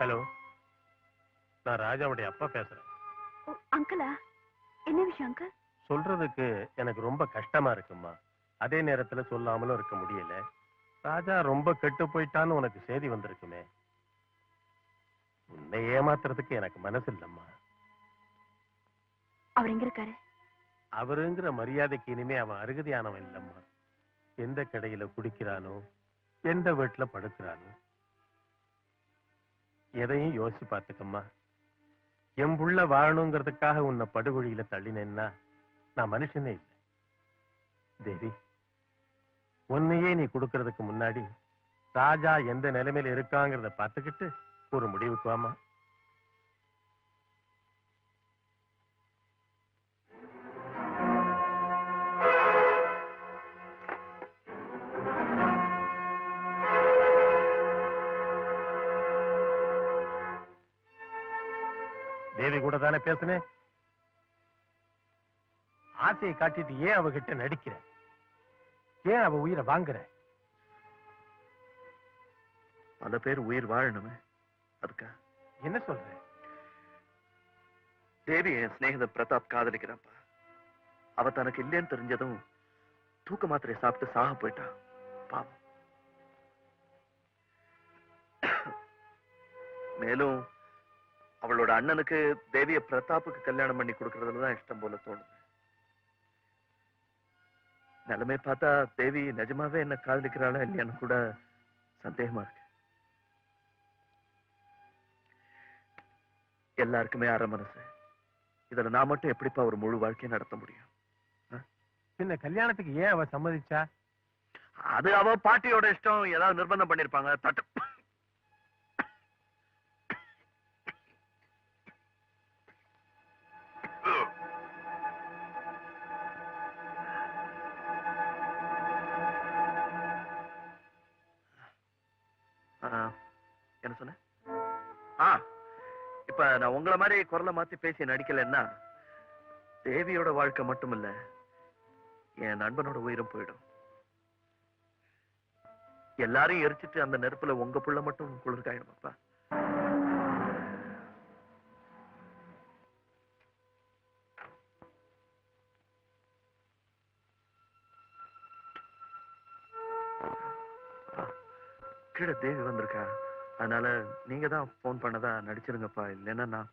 Hello, நான் ராஜாவுடைய அப்பா பேசுறேன். அங்கிளா? என்ன விஷயம் அங்கிள்? சொல்றதுக்கு எனக்கு ரொம்ப கஷ்டமா இருக்குமா. அதே நேரத்துல சொல்லாமலும் இருக்க முடியல. ராஜா ரொம்ப கெட்டு போயிட்டான்னு உனக்கு செய்தி வந்திருக்குமே. உன்னை ஏமாத்துறதுக்கு எனக்கு மனசு இல்லம்மா. அவர் எங்க இருக்காரு? அவருங்கிற மரியாதைக்கு இனிமே அவன் அருகதையானவன் இல்லம்மா. எந்த கடையில குடிக்கிறானோ, எந்த வீட்டுல படுக்கிறானோ, எதையும் யோசிச்சு பார்த்துக்கம்மா. என் புள்ள வாழணுங்கிறதுக்காக உன்னை படுகொழியில தள்ளினேன்னா நான் மனுஷனே இல்லை. தேவி, உன்னையே நீ கொடுக்கறதுக்கு முன்னாடி ராஜா எந்த நிலைமையில இருக்காங்கிறத பார்த்துக்கிட்டு ஒரு முடிவுக்கு வாமா. தேவி கூட தானே பேசுனேன். ஆசையை காட்டிட்டு ஏன் அவகிட்ட நடிக்கிற? ஏன் அவ உயிரை வாங்குற? பல பேர் உயிர் வாழணுமே, அதுக்கா? என்ன சொல்ற? தேவி என் சிநேகித பிரதாப் காதலிக்கிறாப்பா. அவ தனக்கு இல்லைன்னு தெரிஞ்சதும் தூக்க மாத்திரையை சாப்பிட்டு சாக போயிட்டான். பாவம். மேலும் அவளோட அண்ணனுக்கு தேவிய பிரதாப்புக்கு கல்யாணம் பண்ணி கொடுக்கறதுலதான் இஷ்டம் போல தோணுது. நிலைமை பார்த்தா தேவி நிஜமாவே என்ன காதலிக்கிறாளா இல்லையான்னு கூட சந்தேகமா இருக்கு. எல்லாருக்குமே அரை மனசு. இதுல நான் மட்டும் எப்படிப்பா ஒரு முழு வாழ்க்கையை நடத்த முடியும்? இந்த கல்யாணத்துக்கு ஏன் அவ சம்மதிச்சா? அது அவ பாட்டியோட இஷ்டம். ஏதாவது நிர்பந்தம் பண்ணிருப்பாங்க. தட்டு என்ன சொன்ன? இப்ப நான் உங்களை மாதிரி குரலை மாத்தி பேசி நடிக்கலன்னா தேவியோட வாழ்க்கை மட்டும் இல்ல, என் நண்பனோட உயிரும் போயிடும். எல்லாரையும் எரிச்சிட்டு அந்த நெருப்புல உங்க புள்ள மட்டும் குளிர்காயிடுமாப்பா? கீழே தேவி வந்திருக்கா. அதனால நீங்க தான் போன் பண்ணதா நடிச்சிருங்கப்பா. இல்லைன்னா நான்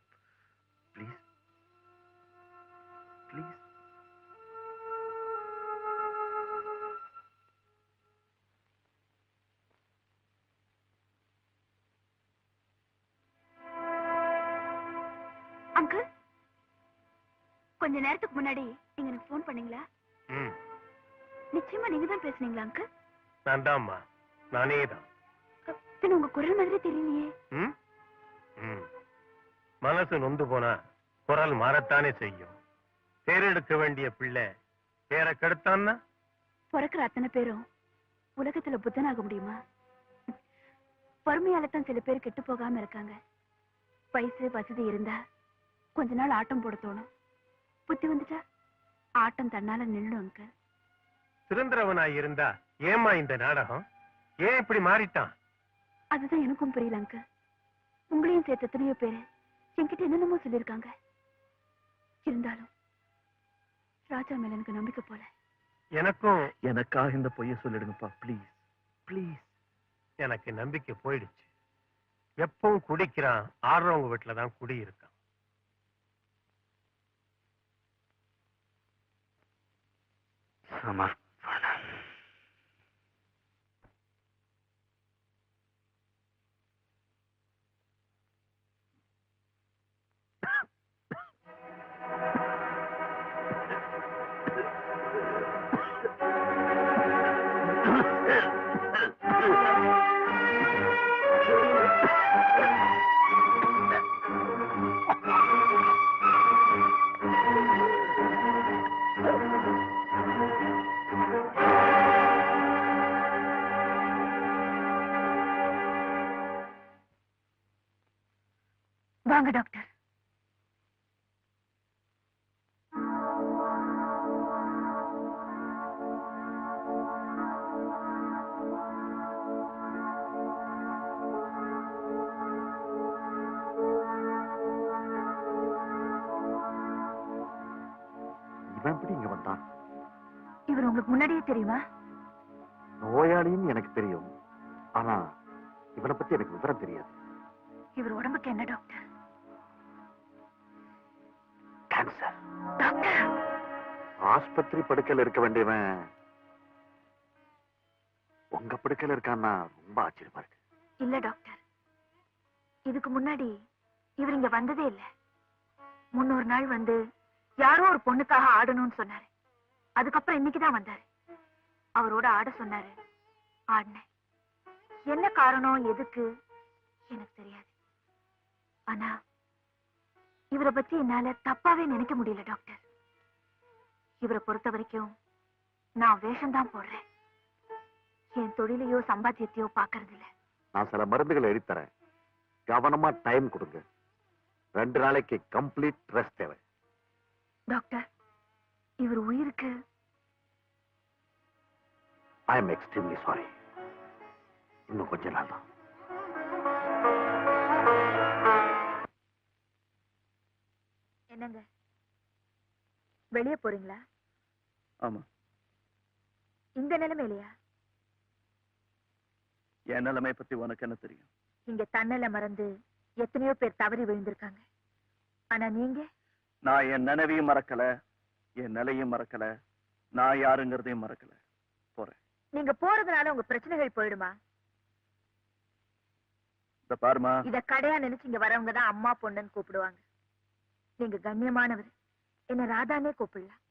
ப்ளீஸ் ப்ளீஸ். அங்கிள், கொஞ்ச நேரத்துக்கு முன்னாடி நீங்க எனக்கு போன் பண்ணீங்களா? நிச்சயமா நீங்க தான் பேசுனீங்களா அங்கிள்? நான் தான்மா, நானே தான். உங்க குரல் மாதிரி தெரியலையே. மனசு நொந்து போனா குரல் மாறத்தானே செய்யும். பேரெடுக்க வேண்டிய பிள்ளை பேரை கெடுத்தான்னா பிறக்கிற அத்தனை பேரும் உலகத்துல புத்தனாக முடியுமா? பொறுமையாலத்தான் சில பேர் கெட்டு போகாம இருக்காங்க. வயசு வசதி இருந்தா கொஞ்ச நாள் ஆட்டம் போட தோணும். புத்தி வந்துட்டா ஆட்டம் தன்னால நின்னும் அங்கிள். திருந்திரவனாய் இருந்தா ஏமா இந்த நாடகம்? ஏன் இப்படி மாறிட்டான்? அதுதான் எனக்கும் புரியல அங்கிள். உங்களையும் சேர்த்து எத்தனையோ பேரு என்கிட்ட என்னென்னமோ சொல்லியிருக்காங்க. இருந்தாலும் ராஜா மேல எனக்கு நம்பிக்கை போல. எனக்காக இந்த பொய்ய சொல்லிடுங்கப்பா ப்ளீஸ் ப்ளீஸ். எனக்கு நம்பிக்கை போயிடுச்சு. எப்பவும் குடிக்கிறான், ஆடுறவங்க வீட்டுலதான் குடி இருக்கான். வாங்க டாக்டர். எப்படி இங்க வந்தான்? இவர் உங்களுக்கு முன்னாடியே தெரியுமா? நோயாளின்னு எனக்கு தெரியும், ஆனா இவனை பத்தி எனக்கு விவரம் தெரியாது. இவர் உடம்புக்கு என்ன டாக்டர்? கேன்சர். டாக்டர், ஆஸ்பத்திரி படுக்கையில் இருக்க வேண்டியவன் உங்க படுக்கையில் இருக்கான்னா ரொம்ப ஆச்சரியமா இருக்கு. இல்ல டாக்டர், இதுக்கு முன்னாடி இவர் இங்க வந்ததே இல்ல. முன்னொரு நாள் வந்து யாரோ ஒரு பொண்ணுக்காக ஆடணும்னு சொன்னாரு. அதுக்கப்புறம் இன்னைக்குதான் வந்தாரு. அவரோட ஆட சொன்னாரு, ஆடினேன். என்ன காரணம், எதுக்கு எனக்கு தெரியாது. ஆனா இவரை பத்தி என்னால தப்பாவே நினைக்க முடியல டாக்டர். இவரை பொறுத்த வரைக்கும் நான் வேஷம்தான் போடுறேன். என் தொழிலையோ சம்பாத்தியத்தையோ பாக்குறது இல்ல. நான் சில மருந்துகளை எழுதித்தரேன், கவனமா டைம் கொடுங்க. 2 நாளைக்கு கம்ப்ளீட் ரெஸ்ட் தேவை. டாக்டர், இவர் உயிருக்கு ஐ எம் எக்ஸ்ட்ரீம்லி சாரி. இன்னும் கொஞ்ச நாள் தான். என்னங்க, வெளியே போறீங்களா? ஆமா. இந்த நிலைமையிலையா? என் நிலைமை பத்தி உனக்கு என்ன தெரியும்? இங்க தன்னல மறந்து எத்தனையோ பேர் தவறி விழுந்திருக்காங்க. ஆனா நீங்க? நான் என் நினைவையும் மறக்கல, என் நிலையும் மறக்கல, நான் யாருங்கிறதையும் மறக்கல. போறேன். நீங்க போறதுனால உங்க பிரச்சனைகள் போயிடுமா? இத பாருமா, இத கடையா நினைச்சு இங்க வரவங்க தான் அம்மா பொண்ணுன்னு கூப்பிடுவாங்க. நீங்க கண்ணியமானவர், என்ன ராதானே கூப்பிடலாம்.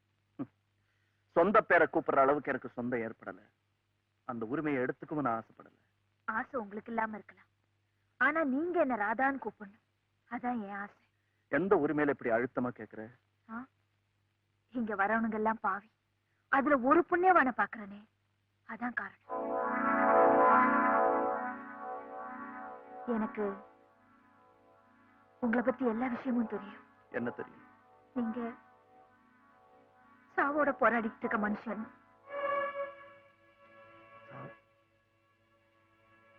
சொந்த பேரை கூப்பிடுற அளவுக்கு எனக்கு சொந்தம் ஏற்படல. அந்த உரிமையை எடுத்துக்கவும் நான் ஆசைப்படல. ஆசை உங்களுக்கு இல்லாம இருக்கலாம், ஆனா நீங்க என்ன ராதான்னு கூப்பிடணும். அதான் என் ஆசை. எந்த உரிமையில இப்படி அழுத்தமா கேக்குற? இங்க வரவனுங்க எல்லாம் பாவி, அதுல ஒரு புண்ணியவான பாக்குறனே, அதான் காரணம். எனக்கு உங்களை பத்தி எல்லா விஷயமும் தெரியும். என்ன தெரியும்? நீங்க சாவோட போராடிட்டு இருக்க மனுஷன்.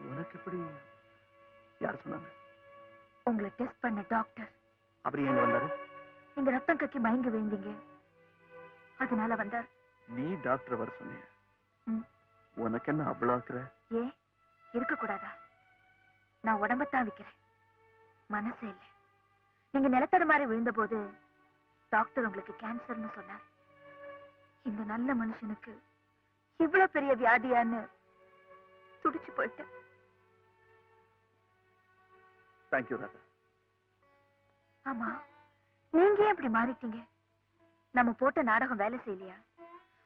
உனக்கு எப்படி யார் சொன்னாங்க? உங்களை டெஸ்ட் பண்ண டாக்டர். அப்படி எங்க வந்தாரு? நீங்க ரத்தம் கக்கி மயங்கி விழுந்தீங்க, அதனால வந்தார். நீ டாக்டர் வர சொன்னிய? ம். உனக்கு என்ன அவ்வளவு ஆக்குற? ஏன் இருக்க கூடாதா? நான் உடம்பத்தான் விக்கிறேன், மனசு இல்ல. நீங்க நிலத்தட மாதிரி விழுந்த போது டாக்டர் உங்களுக்கு கேன்சர்னு சொன்னார். இந்த நல்ல மனுஷனுக்கு இவ்வளவு பெரிய வியாதியான்னு துடிச்சு போயிட்டேன். தேங்க்யூ ராதா. ஆமா, நீங்க ஏன் இப்படி மாறிட்டீங்க? நம்ம போட்ட நாடகம் வேலை செய்யலையா?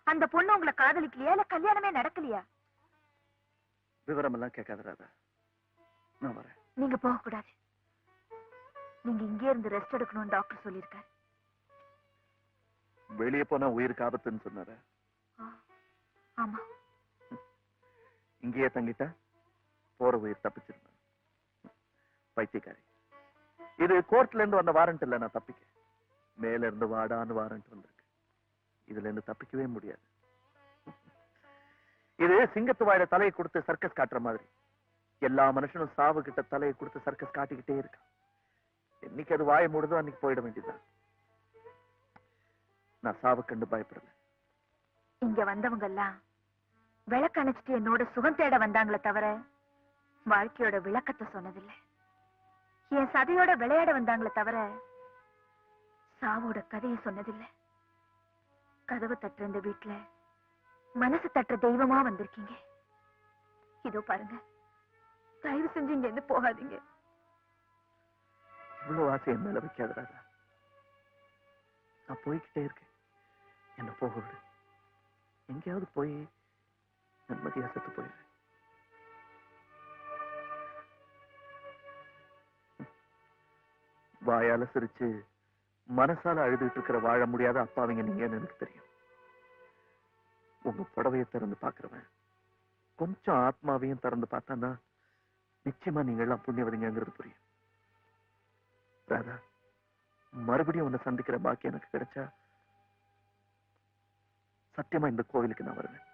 அந்த பொண்ணு உங்களை காதலிக்கலையா, இல்ல கல்யாணமே நடக்கலையா? விவரம் எல்லாம் கேட்காத ராதா, நான் வரேன். நீங்க போக கூடாது. நீங்க இங்கே இருந்து ரெஸ்ட் எடுக்கணும்னு டாக்டர் சொல்லியிருக்காரு. வெளியே போனா உயிருக்கு ஆபத்துன்னு சொன்னார? ஆமா. இங்கேயே தங்கிட்டா போற உயிர் தப்பிச்சிருந்தேன். பைத்தியக்காரி, இது கோர்ட்ல இருந்து வந்த வாரண்ட் இல்ல, நான் தப்பிக்க. மேல இருந்து வாடான்னு வாரண்ட் வந்திருக்கு. இதுல இருந்து தப்பிக்கவே முடியாது. இது சிங்கத்து வாயில தலையை கொடுத்து சர்க்கஸ் காட்டுற மாதிரி. எல்லா மனுஷனும் சாவு கிட்ட தலையை கொடுத்து சர்க்கஸ் காட்டிக்கிட்டே இருக்கான். என்னைக்கு அது வாய மூடுதோ அன்னைக்கு போயிட வேண்டியதுதான். நான் சாவு கண்டு பயப்படல. இங்க வந்தவங்க எல்லாம் விளக்கு அணைச்சிட்டு என்னோட சுகம் தேட வந்தாங்களே தவிர வாழ்க்கையோட விளக்கத்தை சொன்னதில்லை. என் சதையோட விளையாட வந்தாங்களே தவிர சாவோட கதையை சொன்னதில்லை. கதவு தட்டுற இந்த வீட்டுல மனசு தட்டுற தெய்வமா வந்திருக்கீங்க. இதோ பாருங்க, தயவு செஞ்சு இங்க இருந்து போகாதீங்க. இவ்வளவு ஆசை என் மேல வைக்காத ராதா. நான் போய்கிட்டே இருக்கேன், என்ன போக விடு. எங்கேயாவது போய் நிம்மதியா செத்து போயிடுறேன். வாயால சிரிச்சு மனசால அழுதுட்டு இருக்கிற வாழ முடியாத அப்பாவிங்க நீங்கன்னு எனக்கு தெரியும். உங்க புடவையை திறந்து பாக்குறவன் கொஞ்சம் ஆத்மாவையும் திறந்து பார்த்தான்னா நிச்சயமா நீங்க எல்லாம் புண்ணியவதிங்கிறது புரியும். ராதா, மறுபடியும் உன்னை சந்திக்கிற பாக்கி எனக்கு கிடைச்சா சத்தியமா இந்த கோவிலுக்கு நான் வருவேன்.